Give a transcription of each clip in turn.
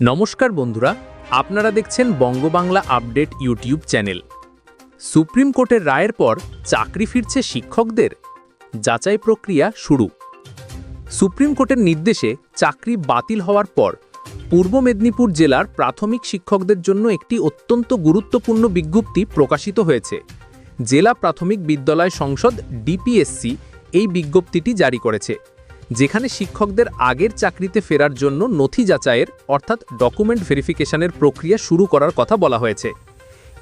নমস্কার বন্ধুরা, আপনারা দেখছেন বঙ্গবাংলা আপডেট ইউটিউব চ্যানেল। সুপ্রিম কোর্টের রায়ের পর চাকরি ফিরছে শিক্ষকদের, যাচাই প্রক্রিয়া শুরু। সুপ্রিম কোর্টের নির্দেশে চাকরি বাতিল হওয়ার পর পূর্ব মেদিনীপুর জেলার প্রাথমিক শিক্ষকদের জন্য একটি অত্যন্ত গুরুত্বপূর্ণ বিজ্ঞপ্তি প্রকাশিত হয়েছে। জেলা প্রাথমিক বিদ্যালয় সংসদ ডিপিএসসি এই বিজ্ঞপ্তিটি জারি করেছে, যেখানে শিক্ষকদের আগের চাকরিতে ফেরার জন্য নথি যাচাইয়ের অর্থাৎ ডকুমেন্ট ভেরিফিকেশনের প্রক্রিয়া শুরু করার কথা বলা হয়েছে।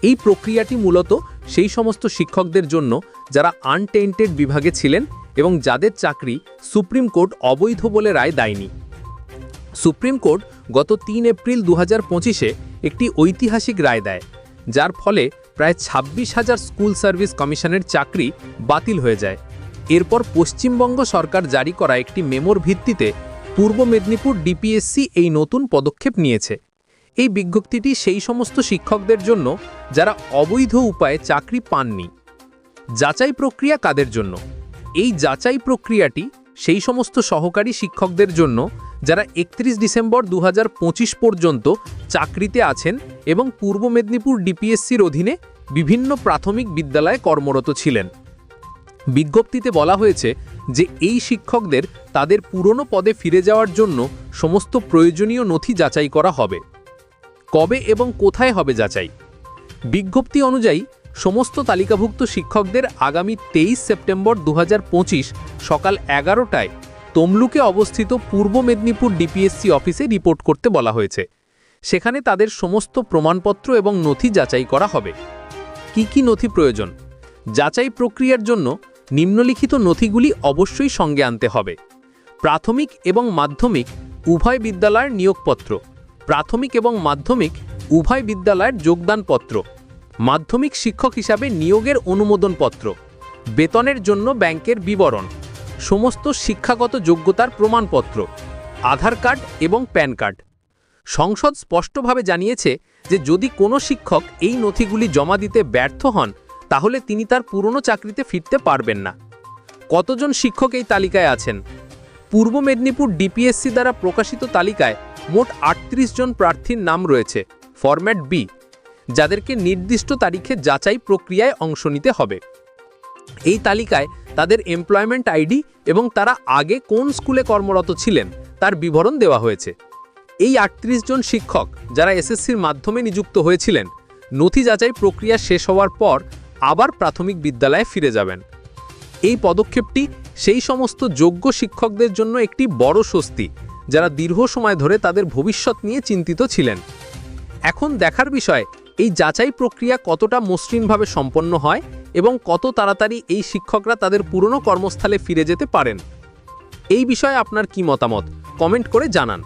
এই প্রক্রিয়াটি মূলত সেই সমস্ত শিক্ষকদের জন্য যারা আনটেইন্টেড বিভাগে ছিলেন এবং যাদের চাকরি সুপ্রিম কোর্ট অবৈধ বলে রায় দেয়নি। সুপ্রিম কোর্ট গত 3 এপ্রিল 2025-এ একটি ঐতিহাসিক রায় দেয়, যার ফলে প্রায় 26,000 স্কুল সার্ভিস কমিশনের চাকরি বাতিল হয়ে যায়। এরপর পশ্চিমবঙ্গ সরকার জারি করা একটি মেমোর ভিত্তিতে পূর্ব মেদিনীপুর ডিপিএসসি এই নতুন পদক্ষেপ নিয়েছে। এই বিজ্ঞপ্তিটি সেই সমস্ত শিক্ষকদের জন্য যারা অবৈধ উপায়ে চাকরি পাননি। যাচাই প্রক্রিয়া কাদের জন্য? এই যাচাই প্রক্রিয়াটি সেই সমস্ত সহকারী শিক্ষকদের জন্য যারা 31 ডিসেম্বর 2025 পর্যন্ত চাকরিতে আছেন এবং পূর্ব মেদিনীপুর ডিপিএসসির অধীনে বিভিন্ন প্রাথমিক বিদ্যালয়ে কর্মরত ছিলেন। বিজ্ঞপ্তিতে বলা হয়েছে যে এই শিক্ষকদের তাদের পুরনো পদে ফিরে যাওয়ার জন্য সমস্ত প্রয়োজনীয় নথি যাচাই করা হবে। কবে এবং কোথায় হবে যাচাই? বিজ্ঞপ্তি অনুযায়ী সমস্ত তালিকাভুক্ত শিক্ষকদের আগামী 23 সেপ্টেম্বর 2025 সকাল 11টায় তমলুকে অবস্থিত পূর্ব মেদিনীপুর ডিপিএসসি অফিসে রিপোর্ট করতে বলা হয়েছে। সেখানে তাদের সমস্ত প্রমাণপত্র এবং নথি যাচাই করা হবে। কি কি নথি প্রয়োজন? যাচাই প্রক্রিয়ার জন্য নিম্নলিখিত নথিগুলি অবশ্যই সঙ্গে আনতে হবে। প্রাথমিক এবং মাধ্যমিক উভয় বিদ্যালয়ের নিয়োগপত্র, প্রাথমিক এবং মাধ্যমিক উভয় বিদ্যালয়ের যোগদানপত্র, মাধ্যমিক শিক্ষক হিসাবে নিয়োগের অনুমোদনপত্র, বেতনের জন্য ব্যাংকের বিবরণ, সমস্ত শিক্ষাগত যোগ্যতার প্রমাণপত্র, আধার কার্ড এবং প্যান কার্ড। সংসদ স্পষ্টভাবে জানিয়েছে যে যদি কোনো শিক্ষক এই নথিগুলি জমা দিতে ব্যর্থ হন, তাহলে তিনি তার পুরনো চাকরিতে ফিরতে পারবেন না। কতজন শিক্ষক এই তালিকায় আছেন? পূর্ব মেদিনীপুর ডিপিএসসি দ্বারা প্রকাশিত তালিকায় মোট 38 জন প্রার্থীর নাম রয়েছে ফরম্যাট বি, যাদেরকে নির্দিষ্ট তারিখে যাচাই প্রক্রিয়ায় অংশ নিতে হবে। এই তালিকায় তাদের এমপ্লয়মেন্ট আইডি এবং তারা আগে কোন স্কুলে কর্মরত ছিলেন তার বিবরণ দেওয়া হয়েছে। এই 38 জন শিক্ষক যারা এসএসসির মাধ্যমে নিযুক্ত হয়েছিলেন, নথি যাচাই প্রক্রিয়া শেষ হওয়ার পর আবার প্রাথমিক বিদ্যালয়ে ফিরে যাবেন। এই পদক্ষেপটি সেই সমস্ত যোগ্য শিক্ষকদের জন্য একটি বড় স্বস্তি, যারা দীর্ঘ সময় ধরে তাদের ভবিষ্যৎ নিয়ে চিন্তিত ছিলেন। এখন দেখার বিষয় এই যাচাই প্রক্রিয়া কতটা মসৃণভাবে সম্পন্ন হয় এবং কত তাড়াতাড়ি এই শিক্ষকরা তাদের পুরনো কর্মস্থলে ফিরে যেতে পারেন। এই বিষয়ে আপনার কি মতামত? কমেন্ট করে জানান।